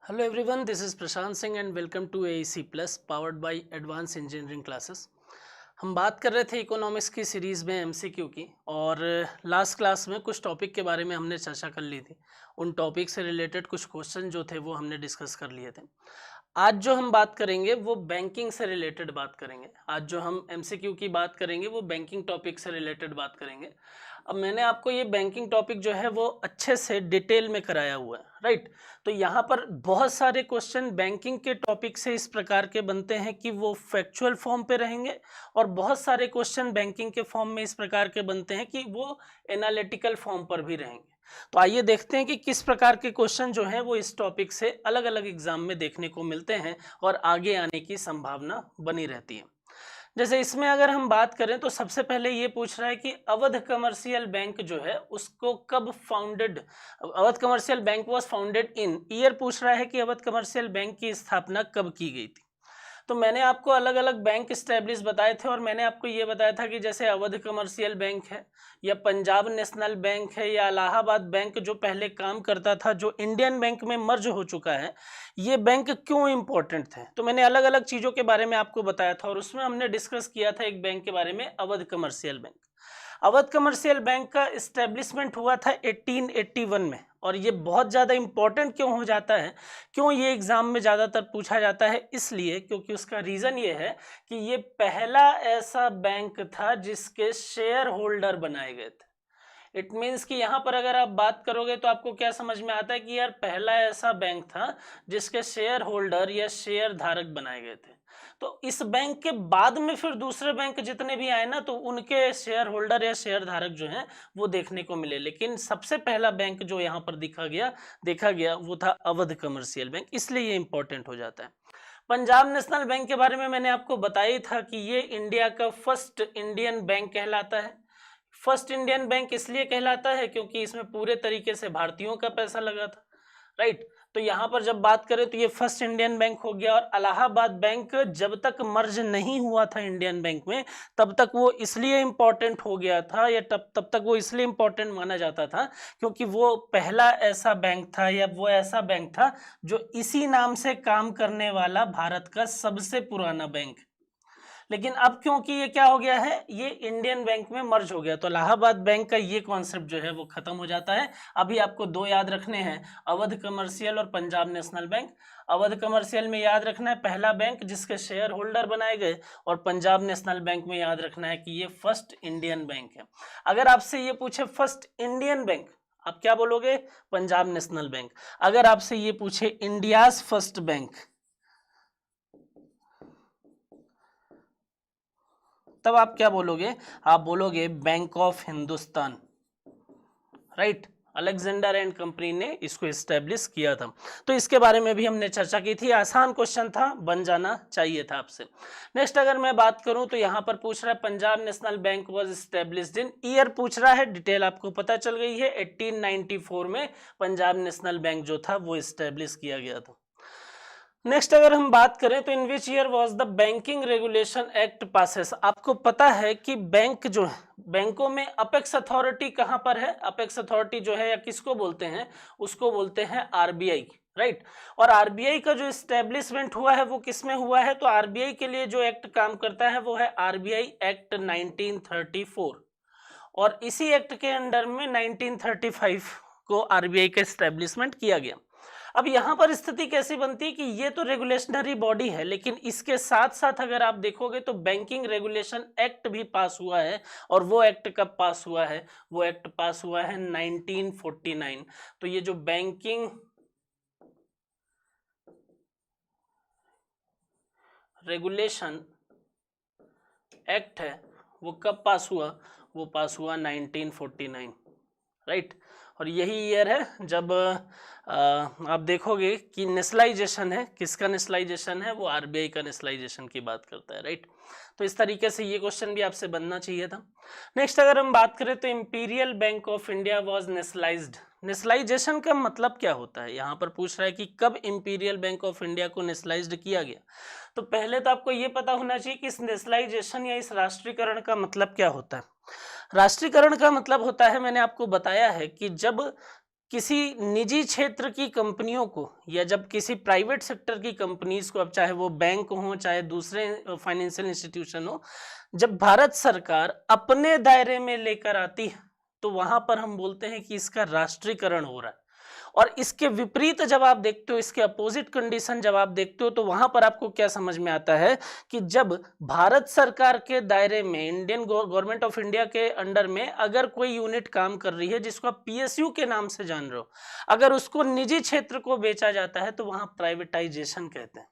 Hello everyone, this is Prashant Singh and welcome to AEC Plus powered by Advanced Engineering Classes। हम बात कर रहे थे economics की सीरीज़ में एमसीक्यू की और लास्ट क्लास में कुछ टॉपिक के बारे में हमने चर्चा कर ली थी। उन टॉपिक से रिलेटेड कुछ क्वेश्चन जो थे वो हमने डिस्कस कर लिए थे। आज जो हम बात करेंगे वो बैंकिंग से रिलेटेड बात करेंगे। आज जो हम एमसीक्यू की बात करेंगे वो बैंकिंग टॉपिक से रिलेटेड बात करेंगे। अब मैंने आपको ये बैंकिंग टॉपिक जो है वो अच्छे से डिटेल में कराया हुआ है, राइट। तो यहाँ पर बहुत सारे क्वेश्चन बैंकिंग के टॉपिक से इस प्रकार के बनते हैं कि वो फैक्चुअल फॉर्म पे रहेंगे और बहुत सारे क्वेश्चन बैंकिंग के फॉर्म में इस प्रकार के बनते हैं कि वो एनालिटिकल फॉर्म पर भी रहेंगे। तो आइए देखते हैं कि किस प्रकार के क्वेश्चन जो हैं वो इस टॉपिक से अलग अलग एग्जाम में देखने को मिलते हैं और आगे आने की संभावना बनी रहती है। जैसे इसमें अगर हम बात करें तो सबसे पहले ये पूछ रहा है कि अवध कमर्शियल बैंक जो है उसको कब founded, Awadh commercial bank was founded in year पूछ रहा है कि अवध कमर्शियल बैंक की स्थापना कब की गई थी। तो मैंने आपको अलग अलग बैंक स्टैब्लिश बताए थे और मैंने आपको ये बताया था कि जैसे अवध कमर्शियल बैंक है या पंजाब नेशनल बैंक है या इलाहाबाद बैंक जो पहले काम करता था, जो इंडियन बैंक में मर्ज हो चुका है, ये बैंक क्यों इंपॉर्टेंट थे। तो मैंने अलग अलग चीज़ों के बारे में आपको बताया था और उसमें हमने डिस्कस किया था एक बैंक के बारे में, Awadh commercial bank. Awadh commercial bank का इस्टेब्लिशमेंट हुआ था 1881 में और ये बहुत ज़्यादा इम्पोर्टेंट क्यों हो जाता है, क्यों ये एग्ज़ाम में ज़्यादातर पूछा जाता है, इसलिए क्योंकि उसका रीज़न ये है कि ये पहला ऐसा बैंक था जिसके शेयर होल्डर बनाए गए थे। इट मीन्स कि यहाँ पर अगर आप बात करोगे तो आपको क्या समझ में आता है कि यार पहला ऐसा बैंक था जिसके शेयर होल्डर या शेयर धारक बनाए गए थे। तो इस बैंक के बाद में फिर दूसरे बैंक जितने भी आए ना, तो उनके शेयर होल्डर या शेयर धारक जो हैं वो देखने को मिले, लेकिन सबसे पहला बैंक जो यहाँ पर देखा गया वो था अवध कमर्शियल बैंक, इसलिए ये इंपॉर्टेंट हो जाता है। पंजाब नेशनल बैंक के बारे में मैंने आपको बताया था कि ये इंडिया का फर्स्ट इंडियन बैंक कहलाता है। फर्स्ट इंडियन बैंक इसलिए कहलाता है क्योंकि इसमें पूरे तरीके से भारतीयों का पैसा लगा था, राइट। तो यहाँ पर जब बात करें तो ये फर्स्ट इंडियन बैंक हो गया। और इलाहाबाद बैंक जब तक मर्ज नहीं हुआ था इंडियन बैंक में तब तक वो इसलिए इम्पोर्टेंट हो गया था या तब तक वो इसलिए इम्पोर्टेंट माना जाता था क्योंकि वो पहला ऐसा बैंक था या वो ऐसा बैंक था जो इसी नाम से काम करने वाला भारत का सबसे पुराना बैंक। लेकिन अब क्योंकि ये क्या हो गया है, ये इंडियन बैंक में मर्ज हो गया, तो इलाहाबाद बैंक का ये कॉन्सेप्ट जो है वो खत्म हो जाता है। अभी आपको दो याद रखने हैं, अवध कमर्शियल और Punjab National bank. Awadh commercial में याद रखना है पहला बैंक जिसके शेयर होल्डर बनाए गए, और पंजाब नेशनल बैंक में याद रखना है कि ये फर्स्ट इंडियन बैंक है। अगर आपसे ये पूछे फर्स्ट इंडियन बैंक, आप क्या बोलोगे? Punjab National bank. अगर आपसे ये पूछे इंडियाज फर्स्ट बैंक, तब आप क्या बोलोगे? आप बोलोगे bank of Hindustan, right. Alexander and company ने इसको एस्टेब्लिश किया था। तो इसके बारे में भी हमने चर्चा की थी, आसान क्वेश्चन था, बन जाना चाहिए था आपसे। नेक्स्ट अगर मैं बात करूं तो यहां पर पूछ रहा है Punjab National bank was established in year पूछ रहा है, डिटेल आपको पता चल गई है। 1894 में पंजाब नेशनल बैंक जो था वो एस्टेब्लिश किया गया था। नेक्स्ट अगर हम बात करें तो in which year was the Banking Regulation Act passes. आपको पता है कि बैंक जो है, बैंकों में अपेक्स अथॉरिटी कहां पर है? अपेक्स अथॉरिटी जो है या किसको बोलते हैं, उसको बोलते हैं आरबीआई, राइट। और आरबीआई का जो एस्टेब्लिशमेंट हुआ है वो किस में हुआ है? तो आरबीआई के लिए जो एक्ट काम करता है वो है आरबीआई एक्ट 1934, और इसी एक्ट के अंडर में 1935 को आरबीआई का एस्टेब्लिशमेंट किया गया। अब यहाँ पर स्थिति कैसी बनती है कि ये तो रेगुलेशनरी बॉडी है, लेकिन इसके साथ साथ अगर आप देखोगे तो बैंकिंग रेगुलेशन एक्ट भी पास हुआ है। और वो एक्ट कब पास हुआ है? वो एक्ट पास हुआ है 1949। तो ये जो बैंकिंग रेगुलेशन एक्ट है वो कब पास हुआ? वो पास हुआ 1949, राइट। और यही ईयर है जब आप देखोगे कि नेशनलाइजेशन है, किसका नेशनलाइजेशन है? वो आरबीआई का नेशनलाइजेशन की बात करता है, राइट। तो इस तरीके से ये क्वेश्चन भी आपसे बनना चाहिए था। नेक्स्ट अगर हम बात करें तो imperial bank of India was nationalised. Nationalisation का मतलब क्या होता है? यहाँ पर पूछ रहा है कि कब इंपीरियल बैंक ऑफ इंडिया को नेशनलाइज्ड किया गया। तो पहले तो आपको ये पता होना चाहिए कि इस नेशनलाइजेशन या इस राष्ट्रीयकरण का मतलब क्या होता है। राष्ट्रीयकरण का मतलब होता है, मैंने आपको बताया है कि जब किसी निजी क्षेत्र की कंपनियों को या जब किसी प्राइवेट सेक्टर की कंपनीज को, अब चाहे वो बैंक हो चाहे दूसरे फाइनेंशियल इंस्टीट्यूशन हो, जब भारत सरकार अपने दायरे में लेकर आती है तो वहां पर हम बोलते हैं कि इसका राष्ट्रीयकरण हो रहा है। और इसके विपरीत जब आप देखते हो, इसके अपोजिट कंडीशन जब आप देखते हो, तो वहां पर आपको क्या समझ में आता है कि जब भारत सरकार के दायरे में, इंडियन गवर्नमेंट ऑफ इंडिया के अंडर में अगर कोई यूनिट काम कर रही है जिसको आप पीएसयू के नाम से जान रहे हो, अगर उसको निजी क्षेत्र को बेचा जाता है तो वहां प्राइवेटाइजेशन कहते हैं।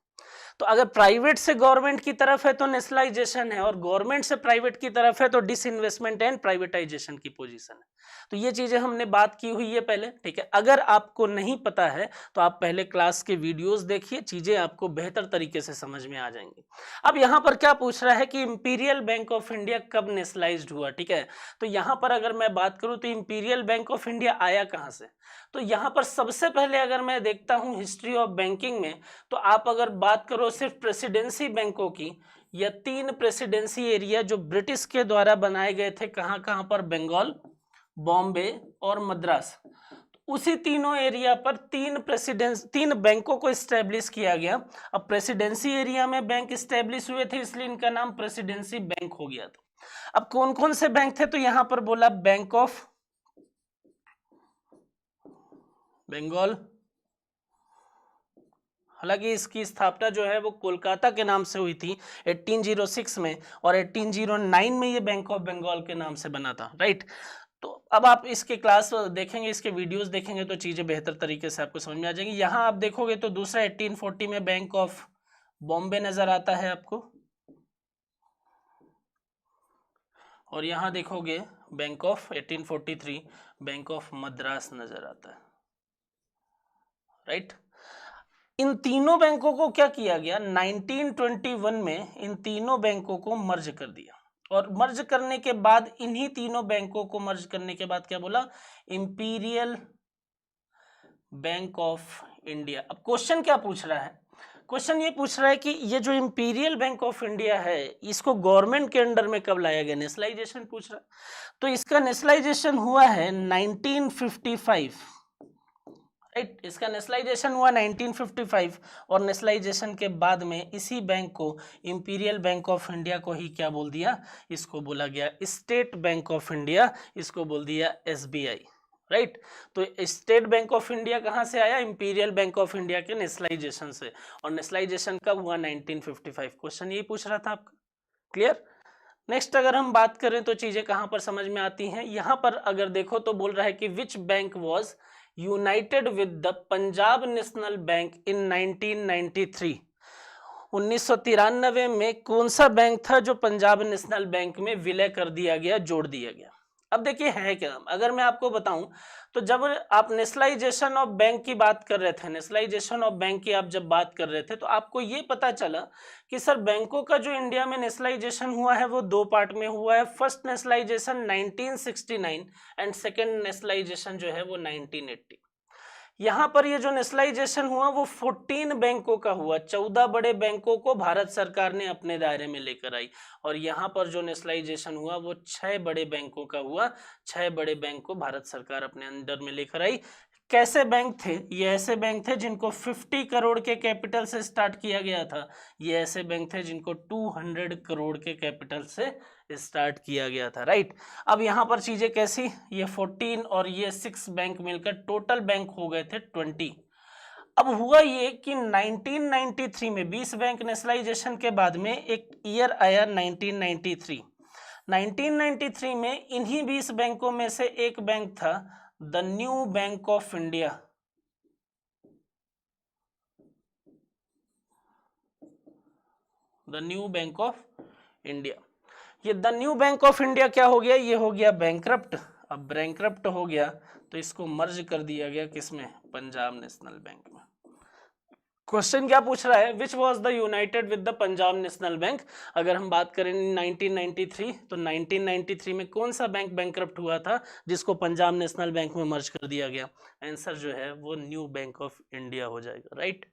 तो अगर प्राइवेट से गवर्नमेंट की तरफ है तो नेशनलाइजेशन है, और गवर्नमेंट से प्राइवेट की तरफ है तो डिसइन्वेस्टमेंट एंड प्राइवेटाइजेशन की पोजीशन है। तो ये चीजें हमने बात की हुई है पहले, ठीक है। अगर आपको नहीं पता है तो आप पहले क्लास के वीडियोस देखिए, चीजें आपको बेहतर तरीके से समझ में आ जाएंगी। अब यहाँ पर क्या पूछ रहा है कि इंपीरियल बैंक ऑफ इंडिया कब नेशनलाइज्ड हुआ, ठीक है। तो यहाँ पर अगर मैं बात करूँ तो इंपीरियल बैंक ऑफ इंडिया आया कहाँ से, तो यहाँ पर सबसे पहले अगर मैं देखता हूँ हिस्ट्री ऑफ बैंकिंग में, तो आप अगर बात करो सिर्फ प्रेसिडेंसी बैंकों की, या 3 प्रेसिडेंसी एरिया जो ब्रिटिश के द्वारा बनाए गए थे, कहाँ कहाँ पर, बंगाल, बॉम्बे और मद्रास, उसी तीनों एरिया पर 3 बैंकों को स्टैब्लिश किया गया। अब प्रेसिडेंसी एरिया में बैंक स्टैब्लिश हुए थे इसलिए इनका नाम प्रेसिडेंसी बैंक हो गया था। अब कौन कौन से बैंक थे, तो यहां पर बोला बैंक ऑफ बंगाल, हालांकि इसकी स्थापना जो है वो कोलकाता के नाम से हुई थी 1806 में, और 1809 में ये बैंक ऑफ बंगाल के नाम से बना था, राइट। तो अब आप इसके क्लास देखेंगे, इसके वीडियोस देखेंगे तो चीजें बेहतर तरीके से आपको समझ में आ जाएंगी। यहाँ आप देखोगे तो दूसरा 1840 में बैंक ऑफ बॉम्बे नजर आता है आपको, और यहाँ देखोगे bank of 1843 bank of Madras नजर आता है, राइट। इन तीनों बैंकों को क्या किया गया, 1921 में इन तीनों बैंकों को मर्ज कर दिया, और मर्ज करने के बाद, इन्हीं तीनों बैंकों को मर्ज करने के बाद क्या बोला, इंपीरियल बैंक ऑफ इंडिया। अब क्वेश्चन क्या पूछ रहा है, क्वेश्चन ये पूछ रहा है कि ये जो इंपीरियल बैंक ऑफ इंडिया है इसको गवर्नमेंट के अंडर में कब लाया गया, नेशनलाइजेशन पूछ रहा है। तो इसका नेशनलाइजेशन हुआ है 1955, राइट। इसका नेशनलाइजेशन हुआ 1955, और नेशनलाइजेशन के बाद में इसी बैंक को, इंपीरियल बैंक ऑफ इंडिया को ही क्या बोल दिया, इसको बोला गया स्टेट बैंक ऑफ इंडिया, इसको बोल दिया एसबीआई, राइट। तो स्टेट बैंक ऑफ इंडिया कहाँ से आया, इंपीरियल बैंक ऑफ इंडिया के नेशनलाइजेशन से, और नेशनलाइजेशन कब हुआ, 1955। क्वेश्चन यही पूछ रहा था आपका, क्लियर। नेक्स्ट अगर हम बात करें तो चीजें कहाँ पर समझ में आती हैं, यहाँ पर अगर देखो तो बोल रहा है कि which bank was united with the Punjab National Bank in 1993। 1993 में कौन सा बैंक था जो पंजाब नेशनल बैंक में विलय कर दिया गया, जोड़ दिया गया। अब देखिए है क्या, अगर मैं आपको बताऊं तो जब आप नेशनलाइजेशन ऑफ बैंक की बात कर रहे थे, नेशनलाइजेशन ऑफ बैंक की आप जब बात कर रहे थे, तो आपको ये पता चला कि सर बैंकों का जो इंडिया में नेशनलाइजेशन हुआ है वो 2 पार्ट में हुआ है। First nationalisation 1969 and second nationalisation जो है वो 1980। यहाँ पर ये जो नेशनलाइजेशन हुआ वो 14 बैंकों का हुआ, 14 बड़े बैंकों को भारत सरकार ने अपने दायरे में लेकर आई, और यहाँ पर जो नेशनलाइजेशन हुआ वो 6 बड़े बैंकों का हुआ, 6 बड़े बैंक को भारत सरकार अपने अंडर में लेकर आई। कैसे बैंक थे, ये ऐसे बैंक थे जिनको 50 करोड़ के कैपिटल से स्टार्ट किया गया था, ये ऐसे बैंक थे जिनको 200 करोड़ के कैपिटल से स्टार्ट किया गया था, राइट। अब यहाँ पर चीजें कैसी, ये 14 और ये 6 बैंक मिलकर टोटल बैंक हो गए थे 20। अब हुआ ये कि 1993 में 20 बैंक नेशनलाइजेशन के बाद में एक ईयर आया 1993। 1993 में इन्हीं 20 बैंकों में से एक बैंक था the New Bank of India, the New Bank of India. ये the New Bank of India क्या हो गया, ये हो गया बैंकरप्ट। अब बैंकरप्ट हो गया तो इसको मर्ज कर दिया गया किसमें, पंजाब नेशनल बैंक में। क्वेश्चन क्या पूछ रहा है, which was the United with the Punjab National bank. अगर हम बात करें 1993, तो 1993 में कौन सा बैंक बैंकरप्ट हुआ था जिसको पंजाब नेशनल बैंक में मर्ज कर दिया गया। आंसर जो है वो न्यू बैंक ऑफ इंडिया हो जाएगा, राइट।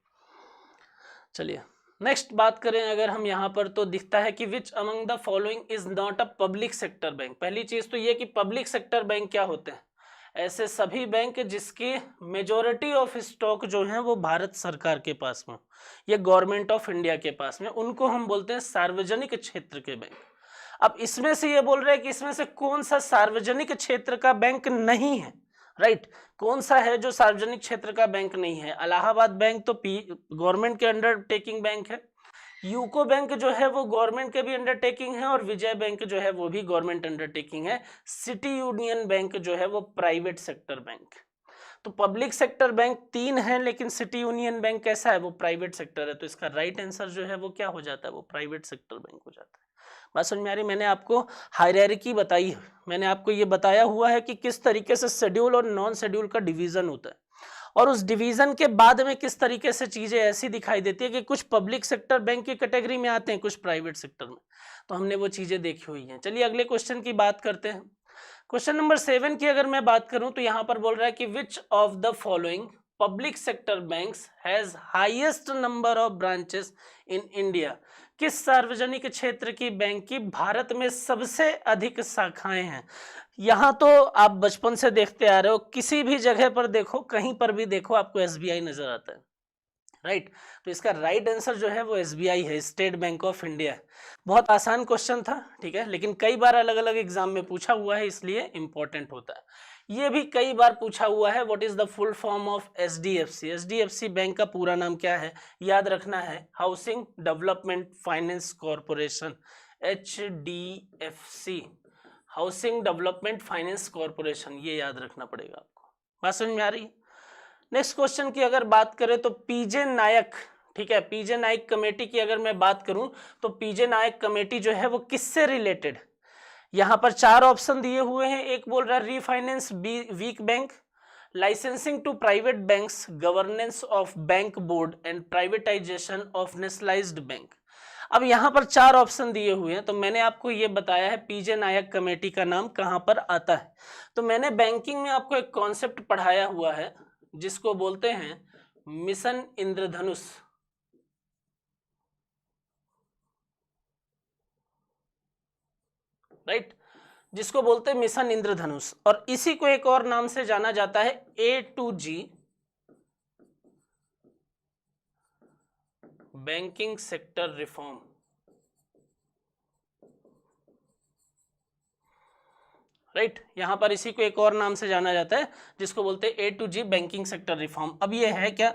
चलिए नेक्स्ट बात करें अगर हम यहाँ पर, तो दिखता है कि which among the following is not a public sector bank. पहली चीज तो ये कि पब्लिक सेक्टर बैंक क्या होते हैं, ऐसे सभी बैंक जिसकी मेजॉरिटी ऑफ स्टॉक जो है वो भारत सरकार के पास में, ये गवर्नमेंट ऑफ इंडिया के पास में, उनको हम बोलते हैं सार्वजनिक क्षेत्र के बैंक। अब इसमें से ये बोल रहे हैं कि इसमें से कौन सा सार्वजनिक क्षेत्र का बैंक नहीं है, राइट। कौन सा है जो सार्वजनिक क्षेत्र का बैंक नहीं है? इलाहाबाद बैंक तो गवर्नमेंट के अंडरटेकिंग बैंक है, यूको बैंक जो है वो गवर्नमेंट के भी अंडरटेकिंग है, और विजय बैंक जो है वो भी गवर्नमेंट अंडरटेकिंग है। सिटी यूनियन बैंक जो है वो प्राइवेट सेक्टर बैंक। तो पब्लिक सेक्टर बैंक 3 है, लेकिन सिटी यूनियन बैंक कैसा है? वो प्राइवेट सेक्टर है। तो इसका राइट आंसर जो है वो क्या हो जाता है? वो प्राइवेट सेक्टर बैंक हो जाता है। बात समझ में आ रही? मैंने आपको हायरार्की बताई है, मैंने आपको ये बताया हुआ है कि किस तरीके से शेड्यूल और नॉन शेड्यूल का डिवीजन होता है, और उस डिवीजन के बाद में किस तरीके से चीजें ऐसी दिखाई देती है कि कुछ पब्लिक सेक्टर बैंक की कैटेगरी में आते हैं, कुछ प्राइवेट सेक्टर में। तो हमने वो चीजें देखी हुई हैं। चलिए अगले क्वेश्चन की बात करते हैं। क्वेश्चन नंबर 7 की अगर मैं बात करूं तो यहां पर बोल रहा है कि which of the following public sector banks has highest number of branches in India? किस सार्वजनिक क्षेत्र की बैंक की भारत में सबसे अधिक शाखाएं हैं? यहाँ तो आप बचपन से देखते आ रहे हो, किसी भी जगह पर देखो, कहीं पर भी देखो, आपको एसबीआई नजर आता है, राइट। तो इसका राइट आंसर जो है वो एसबीआई है, स्टेट बैंक ऑफ इंडिया। बहुत आसान क्वेश्चन था, ठीक है, लेकिन कई बार अलग अलग एग्जाम में पूछा हुआ है, इसलिए इंपॉर्टेंट होता है। ये भी कई बार पूछा हुआ है, what is the full form of HDFC? HDFC bank का पूरा नाम क्या है? याद रखना है, housing development finance corporation, HDFC, housing development finance corporation, ये याद रखना पड़ेगा आपको। बात समझ में आ रही? नेक्स्ट क्वेश्चन की अगर बात करें तो पीजे नायक, ठीक है, पीजे नायक कमेटी की अगर मैं बात करूं तो पीजे नायक कमेटी जो है वो किससे रिलेटेड? यहां पर 4 ऑप्शन दिए हुए हैं। एक बोल रहा है refinance weak bank, licensing to private banks, governance of bank board and privatisation of nationalised bank. अब यहाँ पर 4 ऑप्शन दिए हुए हैं, तो मैंने आपको ये बताया है पीजे नायक कमेटी का नाम कहाँ पर आता है। तो मैंने बैंकिंग में आपको एक कॉन्सेप्ट पढ़ाया हुआ है जिसको बोलते हैं मिशन इंद्रधनुष, राइट, जिसको बोलते हैं मिशन इंद्रधनुष, और इसी को एक और नाम से जाना जाता है A2G, banking sector reform, right. यहां पर इसी को एक और नाम से जाना जाता है जिसको बोलते हैं A2G, बैंकिंग सेक्टर रिफॉर्म। अब ये है क्या?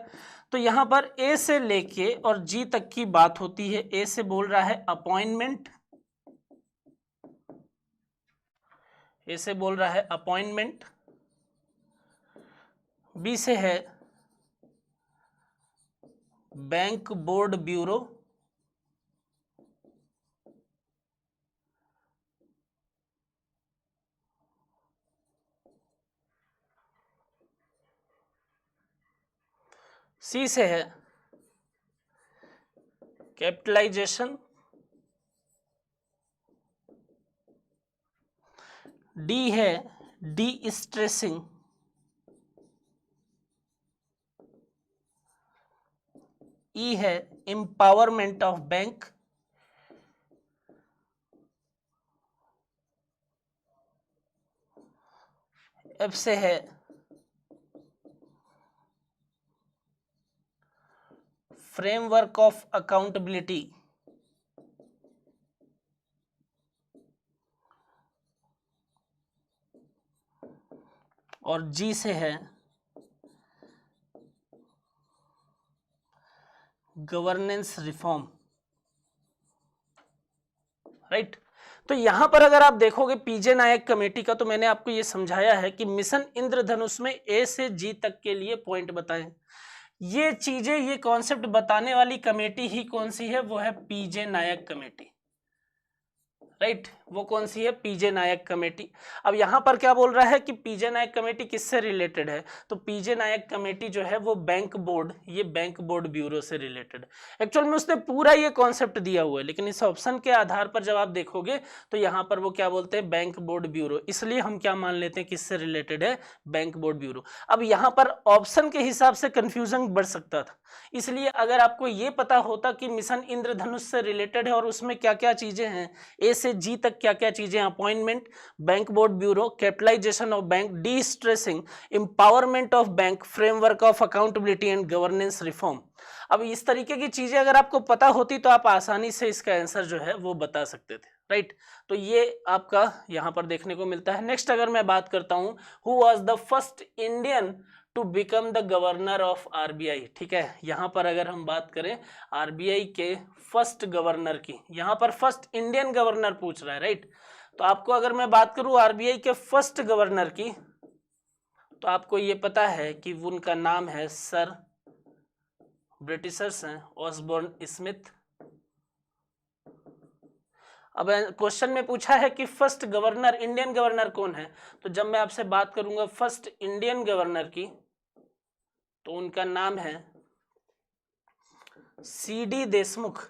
तो यहां पर ए से लेके और जी तक की बात होती है। ए से बोल रहा है अपॉइंटमेंट, ए से बोल रहा है अपॉइंटमेंट, बी से है बैंक बोर्ड ब्यूरो, सी से है कैपिटलाइजेशन, डी है डी स्ट्रेसिंग, ई है एम्पावरमेंट ऑफ बैंक, एफ से है फ्रेमवर्क ऑफ अकाउंटेबिलिटी, और जी से है गवर्नेंस रिफॉर्म, राइट। तो यहां पर अगर आप देखोगे पीजे नायक कमेटी का, तो मैंने आपको ये समझाया है कि मिशन इंद्रधनुष में ए से जी तक के लिए पॉइंट बताएं। ये चीजें, ये कॉन्सेप्ट बताने वाली कमेटी ही कौन सी है? वो है पीजे नायक कमेटी, राइट। वो कौन सी है? पीजे नायक कमेटी। अब यहां पर क्या बोल रहा है कि पीजे नायक कमेटी किससे रिलेटेड है? तो पीजे नायक कमेटी जो है वो बैंक बोर्ड, ये बैंक बोर्ड ब्यूरो से रिलेटेड। एक्चुअल में उसने पूरा ये कॉन्सेप्ट दिया हुआ है, लेकिन इस ऑप्शन के आधार पर जब आप देखोगे तो यहां पर वो क्या बोलते हैं? Bank board bureau. इसलिए हम क्या मान लेते हैं, किससे रिलेटेड है? Bank board bureau. अब यहां पर ऑप्शन के हिसाब से कंफ्यूजन बढ़ सकता था, इसलिए अगर आपको ये पता होता कि मिशन इंद्रधनुष से रिलेटेड है और उसमें क्या क्या चीजें हैं, ए से से जी तक क्या क्या चीजें, appointment, bank board bureau, capitalisation of bank, destressing, empowerment of bank, framework of accountability and governance reform. अब इस तरीके की चीजें अगर आपको पता होती तो आप आसानी से इसका आंसर जो है वो बता सकते थे, राइट। तो ये आपका यहाँ पर देखने को मिलता है। नेक्स्ट अगर मैं बात करता हूँ, who was the first Indian to become the governor of RBI, ठीक है। यहाँ पर अगर हम बात करें आरबीआई के फर्स्ट गवर्नर की, यहाँ पर फर्स्ट इंडियन गवर्नर पूछ रहा है, राइट। तो आपको अगर मैं बात करूं आरबीआई के फर्स्ट गवर्नर की, तो आपको ये पता है कि उनका नाम है सर, ब्रिटिशर्स हैं, ऑसबोर्न स्मिथ। अब क्वेश्चन में पूछा है कि फर्स्ट गवर्नर, इंडियन गवर्नर कौन है, तो जब मैं आपसे बात करूंगा फर्स्ट इंडियन गवर्नर की, तो उनका नाम है सीडी देशमुख,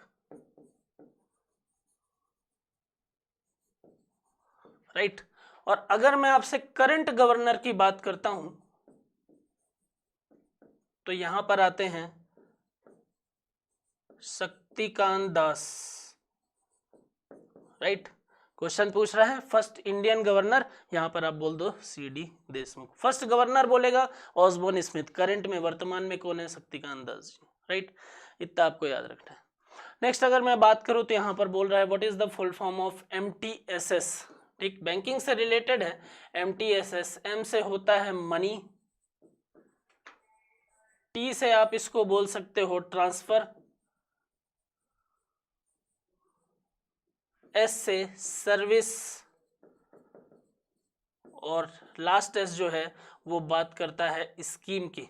राइट। और अगर मैं आपसे करंट गवर्नर की बात करता हूं, तो यहां पर आते हैं शक्तिकांत दास, राइट। क्वेश्चन पूछ रहा है फर्स्ट इंडियन गवर्नर, यहां पर आप बोल दो सीडी देशमुख। फर्स्ट गवर्नर बोलेगा ऑसबोर्न स्मिथ, करंट में वर्तमान में कौन है, शक्तिकांत दास जी, राइट। इतना आपको याद रखना है। नेक्स्ट अगर मैं बात करूं तो यहां पर बोल रहा है what is the full form of MTSS, ठीक, बैंकिंग से रिलेटेड है। एमटीएसएस, एम से होता है मनी, टी से आप इसको बोल सकते हो ट्रांसफर, एस से सर्विस, और लास्ट एस जो है वो बात करता है स्कीम की,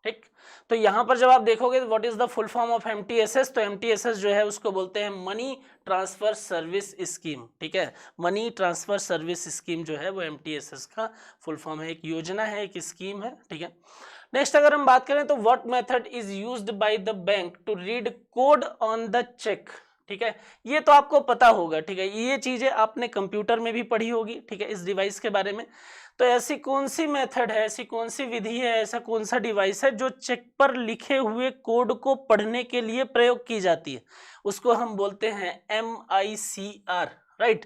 ठीक। तो यहां पर जब आप देखोगे what is the full form of MTSS, तो एमटीएसएस जो है उसको बोलते हैं मनी ट्रांसफर सर्विस स्कीम, ठीक है। मनी ट्रांसफर सर्विस स्कीम जो है वो एमटीएसएस का फुल फॉर्म है, एक योजना है, एक स्कीम है, ठीक है। नेक्स्ट अगर हम बात करें तो what method is used by the bank to read code on the cheque, ठीक है। ये तो आपको पता होगा, ठीक है, ये चीजें आपने कंप्यूटर में भी पढ़ी होगी, ठीक है, इस डिवाइस के बारे में। तो ऐसी कौन सी मेथड है, ऐसी कौन सी विधि है, ऐसा कौन सा डिवाइस है जो चेक पर लिखे हुए कोड को पढ़ने के लिए प्रयोग की जाती है, उसको हम बोलते हैं MICR, राइट।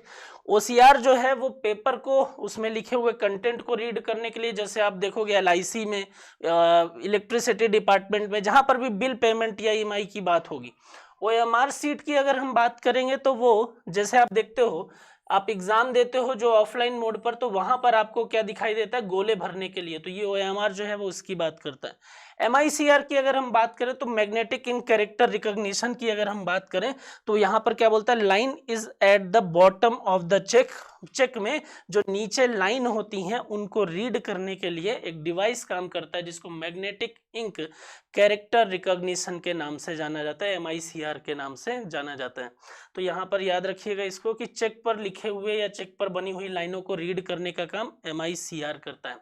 OCR जो है वो पेपर को, उसमें लिखे हुए कंटेंट को रीड करने के लिए, जैसे आप देखोगे LIC में, इलेक्ट्रिसिटी डिपार्टमेंट में, जहां पर भी बिल पेमेंट या EMI की बात होगी। OMR सीट की अगर हम बात करेंगे तो वो, जैसे आप देखते हो आप एग्जाम देते हो जो ऑफलाइन मोड पर, तो वहां पर आपको क्या दिखाई देता है, गोले भरने के लिए, तो ये OMR जो है वो उसकी बात करता है। MICR की अगर हम बात करें तो मैग्नेटिक इन कैरेक्टर रिकॉग्निशन की अगर हम बात करें तो यहाँ पर क्या बोलता है, line is at the bottom of the cheque, cheque में जो नीचे लाइन होती हैं उनको रीड करने के लिए एक डिवाइस काम करता है जिसको मैग्नेटिक इंक कैरेक्टर रिकॉग्निशन के नाम से जाना जाता है, MICR के नाम से जाना जाता है। तो यहाँ पर याद रखिएगा इसको कि चेक पर लिखे हुए या चेक पर बनी हुई लाइनों को रीड करने का काम MICR करता है।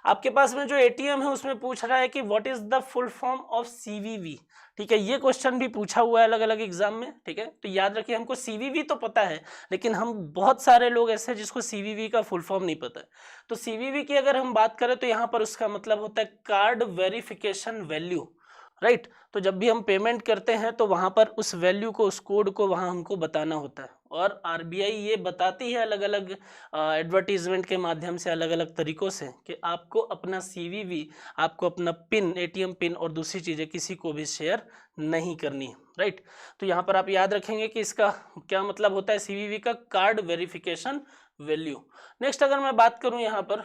आपके पास में जो ATM है उसमें पूछ रहा है कि what is the full form of CVV, ठीक है, ये क्वेश्चन भी पूछा हुआ है अलग अलग एग्जाम में, ठीक है। तो याद रखिए हमको CVV तो पता है, लेकिन हम बहुत सारे लोग ऐसे हैं जिसको CVV का फुल फॉर्म नहीं पता है। तो CVV की अगर हम बात करें तो यहाँ पर उसका मतलब होता है कार्ड वेरिफिकेशन वैल्यू, राइट। तो जब भी हम पेमेंट करते हैं तो वहां पर उस वैल्यू को, उस कोड को वहां हमको बताना होता है, और आरबीआई ये बताती है अलग अलग एडवर्टीजमेंट के माध्यम से, अलग अलग तरीकों से, कि आपको अपना CVV, आपको अपना पिन, ATM पिन और दूसरी चीजें किसी को भी शेयर नहीं करनी है, राइट। तो यहाँ पर आप याद रखेंगे कि इसका क्या मतलब होता है CVV का, कार्ड वेरिफिकेशन वैल्यू। नेक्स्ट अगर मैं बात करूं यहाँ पर,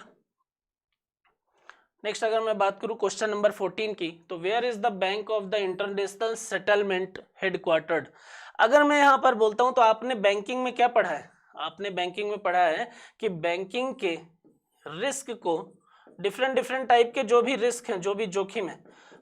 नेक्स्ट अगर मैं बात करूं क्वेश्चन नंबर 14 की, तो where is the bank of the international settlement headquartered. अगर मैं यहाँ पर बोलता हूं तो आपने बैंकिंग में क्या पढ़ा है, आपने बैंकिंग में पढ़ा है कि बैंकिंग के रिस्क को, डिफरेंट टाइप के जो भी रिस्क हैं, जो भी जोखिम है,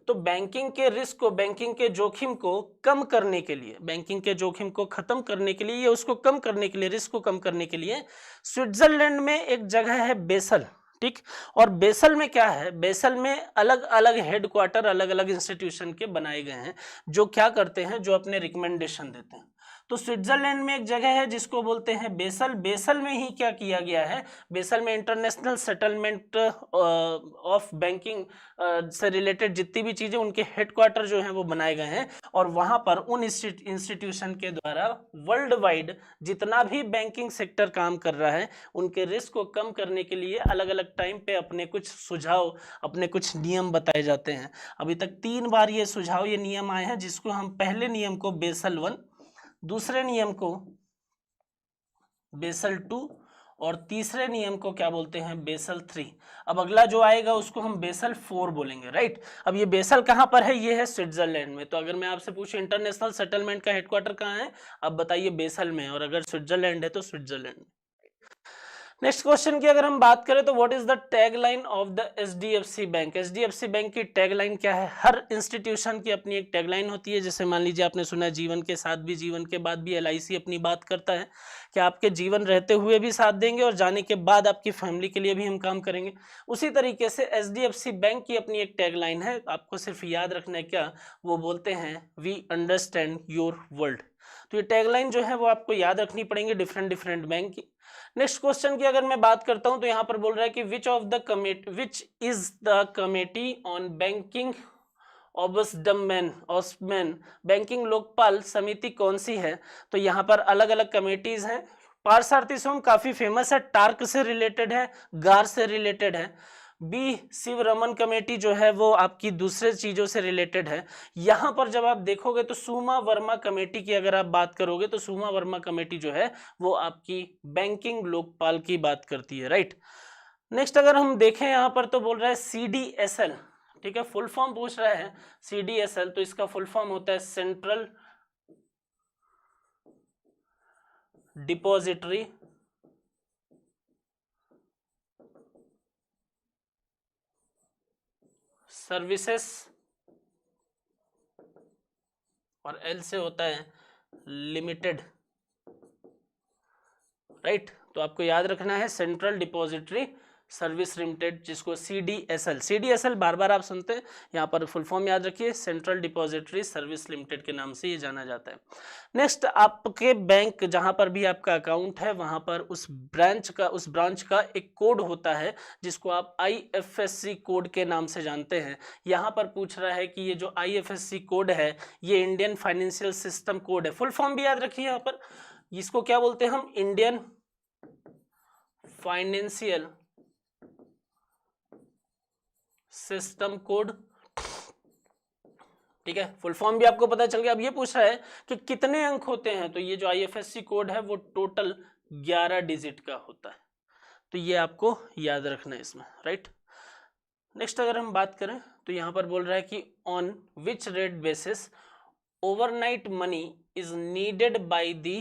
तो बैंकिंग के रिस्क को, बैंकिंग के जोखिम को कम करने के लिए, बैंकिंग के जोखिम को खत्म करने के लिए या उसको कम करने के लिए, रिस्क को कम करने के लिए स्विट्जरलैंड में एक जगह है बेसल, ठीक। और बेसल में क्या है, बेसल में अलग अलग हेडक्वार्टर, अलग अलग इंस्टीट्यूशन के बनाए गए हैं जो क्या करते हैं, जो अपने रिकमेंडेशन देते हैं। तो स्विट्जरलैंड में एक जगह है जिसको बोलते हैं बेसल। बेसल में ही क्या किया गया है, बेसल में इंटरनेशनल सेटलमेंट ऑफ बैंकिंग से रिलेटेड जितनी भी चीजें, उनके हेडक्वार्टर जो हैं वो बनाए गए हैं, और वहां पर उन इंस्टीट्यूशन के द्वारा वर्ल्ड वाइड जितना भी बैंकिंग सेक्टर काम कर रहा है उनके रिस्क को कम करने के लिए अलग अलग टाइम पे अपने कुछ सुझाव, अपने कुछ नियम बताए जाते हैं। अभी तक 3 बार ये सुझाव, ये नियम आए हैं, जिसको हम पहले नियम को बेसल 1, दूसरे नियम को बेसल 2 और तीसरे नियम को क्या बोलते हैं, बेसल 3। अब अगला जो आएगा उसको हम बेसल 4 बोलेंगे, राइट। अब ये बेसल कहां पर है, ये है स्विट्जरलैंड में। तो अगर मैं आपसे पूछूं इंटरनेशनल सेटलमेंट का हेडक्वार्टर कहां है, अब बताइए बेसल में, और अगर स्विट्जरलैंड है तो स्विट्जरलैंड में। नेक्स्ट क्वेश्चन की अगर हम बात करें तो what is the tagline of the HDFC bank. HDFC bank की टैगलाइन क्या है। हर इंस्टीट्यूशन की अपनी एक टैगलाइन होती है। जैसे मान लीजिए आपने सुना जीवन के साथ भी, जीवन के बाद भी, एलआईसी अपनी बात करता है कि आपके जीवन रहते हुए भी साथ देंगे और जाने के बाद आपकी फैमिली के लिए भी हम काम करेंगे। उसी तरीके से एचडीएफसी बैंक की अपनी एक टैगलाइन है, आपको सिर्फ याद रखना है क्या, वो बोलते हैं वी अंडरस्टैंड योर वर्ल्ड। तो ये टैगलाइन जो है वो आपको याद रखनी पड़ेंगे डिफरेंट डिफरेंट बैंक की। नेक्स्ट क्वेश्चन की अगर मैं बात करता हूं तो यहां पर बोल रहा है कि which is the committee on banking ombudsman, banking लोकपाल समिति कौन सी है। तो यहाँ पर अलग अलग कमेटीज हैं। पारसारथी सोम काफी फेमस है, टार्क से रिलेटेड है, गार से रिलेटेड है। बी शिवरमन कमेटी जो है वो आपकी दूसरे चीजों से रिलेटेड है। यहां पर जब आप देखोगे तो सुमा वर्मा कमेटी की अगर आप बात करोगे तो सुमा वर्मा कमेटी जो है वो आपकी बैंकिंग लोकपाल की बात करती है, राइट। नेक्स्ट अगर हम देखें यहां पर तो बोल रहा है सीडीएसएल, ठीक है, फुल फॉर्म पूछ रहा है सीडीएसएल, तो इसका फुल फॉर्म होता है सेंट्रल डिपॉजिटरी सर्विसेज, और एल से होता है लिमिटेड, राइट। तो आपको याद रखना है सेंट्रल डिपॉजिटरी सर्विस लिमिटेड, जिसको सीडीएसएल, सीडीएसएल बार बार आप सुनते हैं, यहाँ पर फुल फॉर्म याद रखिए, सेंट्रल डिपॉजिटरी सर्विस लिमिटेड के नाम से ये जाना जाता है। नेक्स्ट, आपके बैंक जहां पर भी आपका अकाउंट है वहां पर उस ब्रांच का एक कोड होता है जिसको आप आईएफएससी कोड के नाम से जानते हैं। यहाँ पर पूछ रहा है कि ये जो आईएफएससी कोड है ये इंडियन फाइनेंशियल सिस्टम कोड है। फुल फॉर्म भी याद रखिए, यहाँ पर इसको क्या बोलते हैं हम, इंडियन फाइनेंशियल सिस्टम कोड, ठीक है। फुल फॉर्म भी आपको पता चल गया। अब ये पूछ रहा है कि कितने अंक होते हैं, तो ये जो आईएफएससी कोड है वो टोटल 11 डिजिट का होता है, तो ये आपको याद रखना है इसमें, राइट। नेक्स्ट अगर हम बात करें तो यहां पर बोल रहा है कि on which rate basis overnight money is needed by the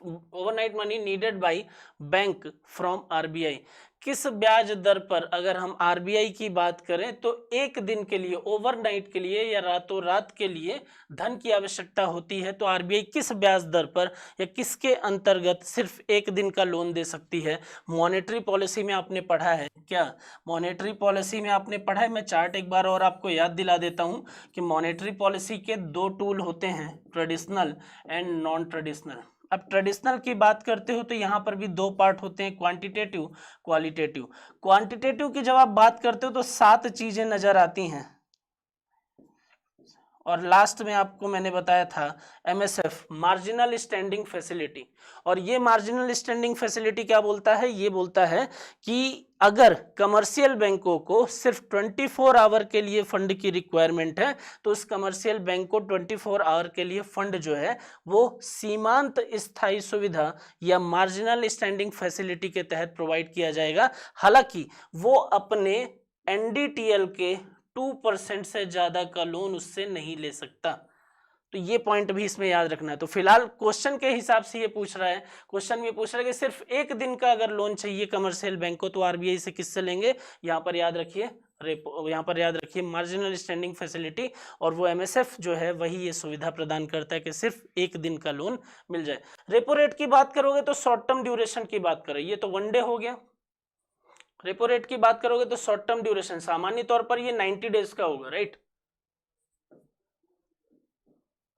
overnight money needed by bank from RBI. किस ब्याज दर पर, अगर हम आरबीआई की बात करें तो एक दिन के लिए, ओवरनाइट के लिए या रातों रात के लिए धन की आवश्यकता होती है, तो आरबीआई किस ब्याज दर पर या किसके अंतर्गत सिर्फ एक दिन का लोन दे सकती है। मॉनेटरी पॉलिसी में आपने पढ़ा है क्या, मॉनेटरी पॉलिसी में आपने पढ़ा है। मैं चार्ट एक बार और आपको याद दिला देता हूं कि मॉनेटरी पॉलिसी के 2 टूल होते हैं, ट्रेडिशनल एंड नॉन ट्रेडिशनल। अब ट्रेडिशनल की बात करते हो तो यहाँ पर भी 2 पार्ट होते हैं, क्वांटिटेटिव, क्वालिटेटिव। क्वांटिटेटिव की जब आप बात करते हो तो 7 चीजें नजर आती हैं, और लास्ट में आपको मैंने बताया था एमएसएफ, मार्जिनल स्टैंडिंग फैसिलिटी। और ये मार्जिनल स्टैंडिंग फैसिलिटी क्या बोलता है, ये बोलता है कि अगर कमर्शियल बैंकों को सिर्फ 24 आवर के लिए फंड की रिक्वायरमेंट है तो उस कमर्शियल बैंक को 24 आवर के लिए फंड जो है वो सीमांत स्थायी सुविधा या मार्जिनल स्टैंडिंग फैसिलिटी के तहत प्रोवाइड किया जाएगा। हालांकि वो अपने एनडीटीएल के 2% से ज्यादा का लोन उससे नहीं ले सकता। तो ये पॉइंट भी इसमें याद रखना है। तो फिलहाल क्वेश्चन के हिसाब से ये पूछ रहा है, क्वेश्चन में पूछ रहा है कि सिर्फ एक दिन का अगर लोन चाहिए कमर्शियल बैंक को तो आरबीआई से किससे लेंगे, यहाँ पर याद रखिए रेपो, यहाँ पर याद रखिए मार्जिनल स्टैंडिंग फैसिलिटी, और वो एमएसएफ जो है वही ये सुविधा प्रदान करता है कि सिर्फ एक दिन का लोन मिल जाए। रेपो रेट की बात करोगे तो शॉर्ट टर्म ड्यूरेशन की बात करें, ये तो 1 डे हो गया। रेपो रेट की बात करोगे तो शॉर्ट टर्म ड्यूरेशन सामान्य तौर पर ये 90 डेज का होगा, राइट।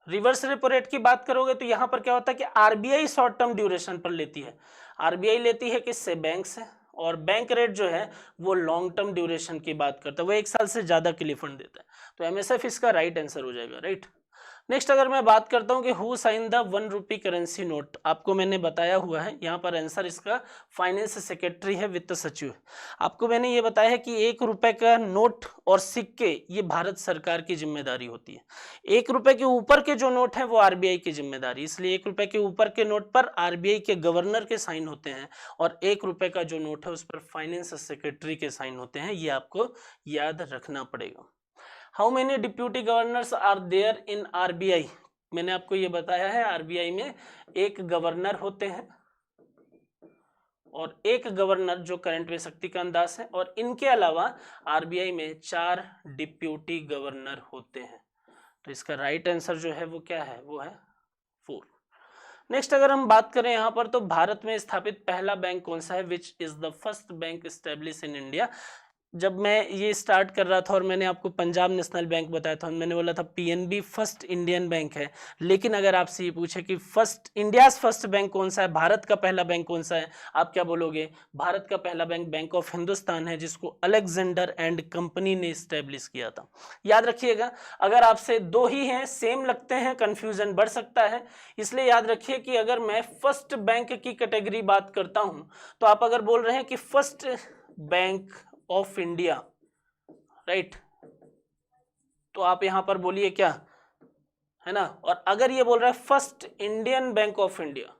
रिवर्स रेपो रेट की बात करोगे तो यहां पर क्या होता है कि आरबीआई शॉर्ट टर्म ड्यूरेशन पर लेती है, आरबीआई लेती है किससे, बैंक से, और बैंक रेट जो है वो लॉन्ग टर्म ड्यूरेशन की बात करता है, वो 1 साल से ज्यादा के लिए फंड देता है। तो एमएसएफ इसका राइट आंसर हो जाएगा, राइट। नेक्स्ट अगर मैं बात करता हूं कि who sign the 1 rupee currency note, आपको मैंने बताया हुआ है यहाँ पर आंसर इसका फाइनेंस सेक्रेटरी है, वित्त सचिव है। आपको मैंने ये बताया है कि 1 रुपए का नोट और सिक्के ये भारत सरकार की जिम्मेदारी होती है। 1 रुपए के ऊपर के जो नोट है वो आरबीआई की जिम्मेदारी, इसलिए 1 रुपए के ऊपर के नोट पर आरबीआई के गवर्नर के साइन होते हैं, और 1 रुपए का जो नोट है उस पर फाइनेंस सेक्रेटरी के साइन होते हैं, ये आपको याद रखना पड़ेगा। How many deputy governors are there in RBI, मैंने आपको ये बताया है आरबीआई में एक गवर्नर होते हैं और एक गवर्नर जो करंट में शक्तिकांत दास है, और इनके अलावा आरबीआई में 4 डिप्यूटी गवर्नर होते हैं। तो इसका राइट आंसर जो है वो क्या है, वो है 4। नेक्स्ट अगर हम बात करें यहाँ पर तो भारत में स्थापित पहला बैंक कौन सा है, विच is the first bank establish in India. जब मैं ये स्टार्ट कर रहा था और मैंने आपको पंजाब नेशनल बैंक बताया था, मैंने बोला था पीएनबी फर्स्ट इंडियन बैंक है, लेकिन अगर आपसे ये पूछे कि फर्स्ट इंडियाज फर्स्ट बैंक कौन सा है, भारत का पहला बैंक कौन सा है, आप क्या बोलोगे, भारत का पहला बैंक बैंक ऑफ हिंदुस्तान है, जिसको अलेक्जेंडर एंड कंपनी ने स्टैब्लिश किया था। याद रखिएगा, अगर आपसे 2 ही हैं सेम लगते हैं कंफ्यूजन बढ़ सकता है, इसलिए याद रखिए कि अगर मैं फर्स्ट बैंक की कैटेगरी बात करता हूं तो आप अगर बोल रहे हैं कि first bank of India, right, तो आप यहां पर बोलिए क्या है ना, और अगर ये बोल रहा है first Indian bank of India,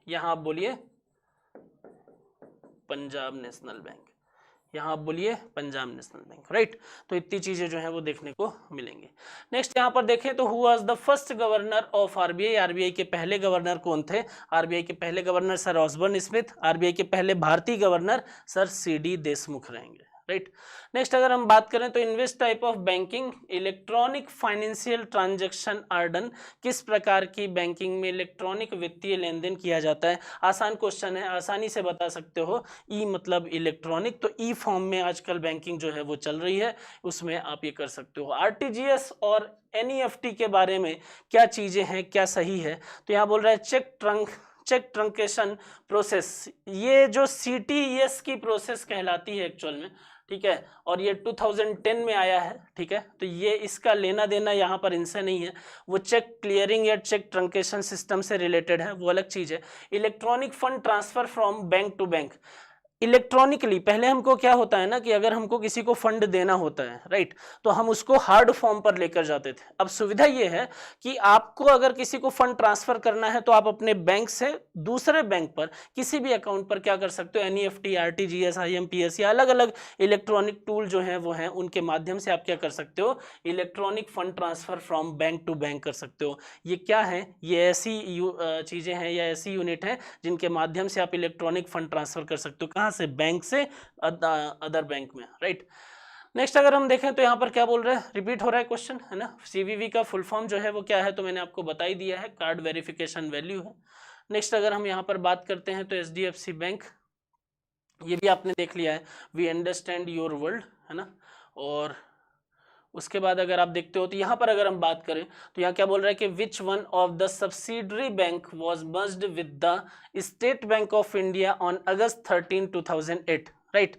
यहां आप बोलिए पंजाब नेशनल बैंक, यहाँ आप बोलिए पंजाब नेशनल बैंक, राइट। तो इतनी चीजें जो है वो देखने को मिलेंगी। नेक्स्ट यहाँ पर देखें तो who was the first governor of RBI, RBI के पहले गवर्नर कौन थे, आरबीआई के पहले governor sir Osborne Smith, RBI के पहले भारतीय गवर्नर सर सीडी देशमुख रहेंगे, राइट। नेक्स्ट अगर हम बात करें तो in which type of banking electronic financial transaction are done, किस प्रकार की बैंकिंग में इलेक्ट्रॉनिक वित्तीय लेन देन किया जाता है। आसान क्वेश्चन है, आसानी से बता सकते हो, ई मतलब इलेक्ट्रॉनिक, तो ई फॉर्म में आजकल बैंकिंग जो है वो चल रही है, उसमें आप ये कर सकते हो। आरटीजीएस और एनईएफटी के बारे में क्या चीजें हैं, क्या सही है, तो यहाँ बोल रहा है चेक ट्रंकेशन प्रोसेस, ये जो सीटीएस की प्रोसेस कहलाती है एक्चुअल में, ठीक है, और ये 2010 में आया है, ठीक है, तो ये इसका लेना देना यहाँ पर इनसे नहीं है, वो चेक क्लियरिंग या चेक ट्रंकेशन सिस्टम से रिलेटेड है, वो अलग चीज है। Electronic fund transfer from bank to bank, electronically पहले हमको क्या होता है ना कि अगर हमको किसी को फंड देना होता है, राइट, तो हम उसको हार्ड फॉर्म पर लेकर जाते थे। अब सुविधा ये है कि आपको अगर किसी को फंड ट्रांसफर करना है तो आप अपने बैंक से दूसरे बैंक पर किसी भी अकाउंट पर क्या कर सकते हो, एनईएफटी, आरटीजीएस, आईएमपीएस या अलग अलग इलेक्ट्रॉनिक टूल जो है वो हैं, उनके माध्यम से आप क्या कर सकते हो, electronic fund transfer from bank to bank कर सकते हो। ये क्या है, ये ऐसी चीजें हैं या ऐसी यूनिट है जिनके माध्यम से आप इलेक्ट्रॉनिक फंड ट्रांसफर कर सकते हो, कहां से, बैंक से अदर बैंक में, राइट। नेक्स्ट अगर हम देखें तो यहाँ पर क्या बोल रहे हैं, रिपीट हो रहा है क्वेश्चन, है ना। सीवीवी का फुल फॉर्म जो है वो क्या है, तो मैंने आपको बता ही दिया है, कार्ड वेरिफिकेशन वैल्यू है। नेक्स्ट अगर हम यहाँ पर बात करते हैं तो एचडीएफसी बैंक, ये भी आपने देख लिया है, वी अंडरस्टैंड योर वर्ल्ड, है ना। और उसके बाद अगर आप देखते हो तो यहाँ पर अगर हम बात करें तो यहाँ क्या बोल रहा है कि which one of the subsidiary bank was merged with the state bank of India on August 13, 2008, right.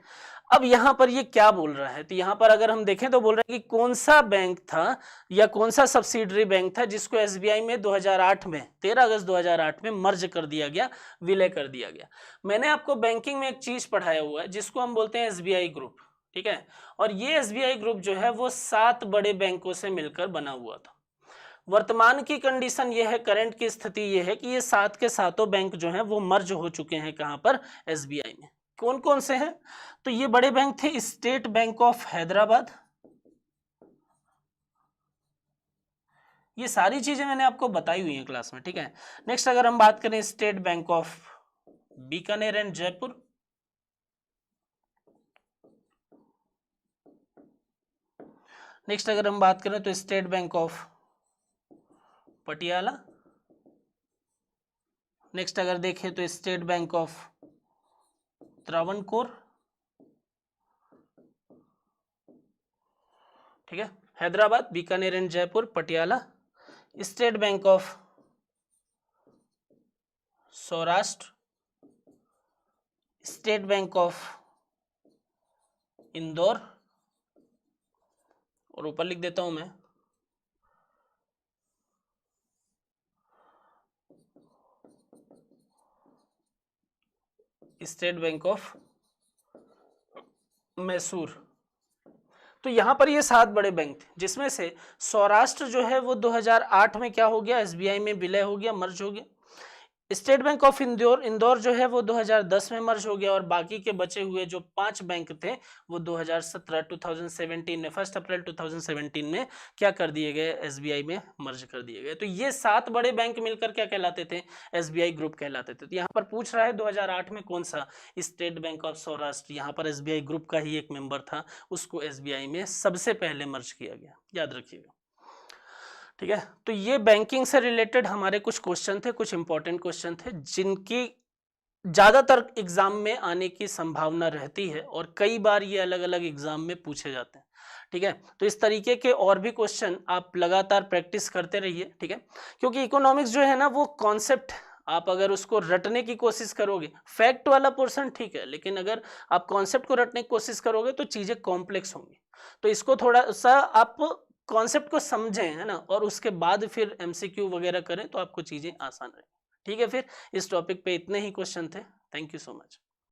अब यहाँ पर ये क्या बोल रहा है, तो यहाँ पर अगर हम देखें तो बोल रहा है कि कौन सा बैंक था या कौन सा सब्सिडरी बैंक था जिसको एसबीआई में 2008 में 13 अगस्त 2008 में मर्ज कर दिया गया, विलय कर दिया गया। मैंने आपको बैंकिंग में एक चीज पढ़ाया हुआ है जिसको हम बोलते हैं एसबीआई ग्रुप, ठीक है, और ये एसबीआई ग्रुप जो है वो 7 बड़े बैंकों से मिलकर बना हुआ था। वर्तमान की कंडीशन ये है, करंट की स्थिति ये है कि ये 7 के सातों बैंक जो हैं वो मर्ज हो चुके हैं, कहां पर, एसबीआई में। कौन कौन से हैं, तो ये बड़े बैंक थे, स्टेट बैंक ऑफ हैदराबाद, ये सारी चीजें मैंने आपको बताई हुई हैं क्लास में, ठीक है। नेक्स्ट अगर हम बात करें state bank of Bikaner and Jaipur, next अगर हम बात करें तो state bank of Patiala, next अगर देखें तो स्टेट बैंक ऑफ त्रावणकोर, ठीक है, Hyderabad, Bikaner and Jaipur, Patiala. State bank of Saurashtra, state bank of Indore, और ऊपर लिख देता हूं मैं स्टेट बैंक ऑफ मैसूर। तो यहां पर ये 7 बड़े बैंक थे, जिसमें से सौराष्ट्र जो है वो 2008 में क्या हो गया, एसबीआई में विलय हो गया, मर्ज हो गया। स्टेट बैंक ऑफ इंदौर जो है वो 2010 में मर्ज हो गया, और बाकी के बचे हुए जो 5 बैंक थे वो 2017 में 1 अप्रैल 2017 में क्या कर दिए गए, एसबीआई में मर्ज कर दिए गए। तो ये 7 बड़े बैंक मिलकर क्या कहलाते थे, एसबीआई ग्रुप कहलाते थे। तो यहाँ पर पूछ रहा है 2008 में कौन सा, स्टेट बैंक ऑफ सौराष्ट्र, यहाँ पर एसबीआई ग्रुप का ही एक मेंबर था, उसको एसबीआई में सबसे पहले मर्ज किया गया, याद रखिएगा। ठीक है, तो ये बैंकिंग से रिलेटेड हमारे कुछ क्वेश्चन थे, कुछ इंपॉर्टेंट क्वेश्चन थे जिनकी ज्यादातर एग्जाम में आने की संभावना रहती है, और कई बार ये अलग अलग एग्जाम में पूछे जाते हैं। ठीक है, तो इस तरीके के और भी क्वेश्चन आप लगातार प्रैक्टिस करते रहिए। ठीक है, क्योंकि इकोनॉमिक्स जो है ना वो कॉन्सेप्ट, आप अगर उसको रटने की कोशिश करोगे, फैक्ट वाला पोर्शन ठीक है, लेकिन अगर आप कॉन्सेप्ट को रटने की कोशिश करोगे तो चीजें कॉम्प्लेक्स होंगी। तो इसको थोड़ा सा आप कॉन्सेप्ट को समझें, है ना, और उसके बाद फिर एमसीक्यू वगैरह करें तो आपको चीजें आसान रहे। ठीक है, फिर इस टॉपिक पे इतने ही क्वेश्चन थे। Thank you so much.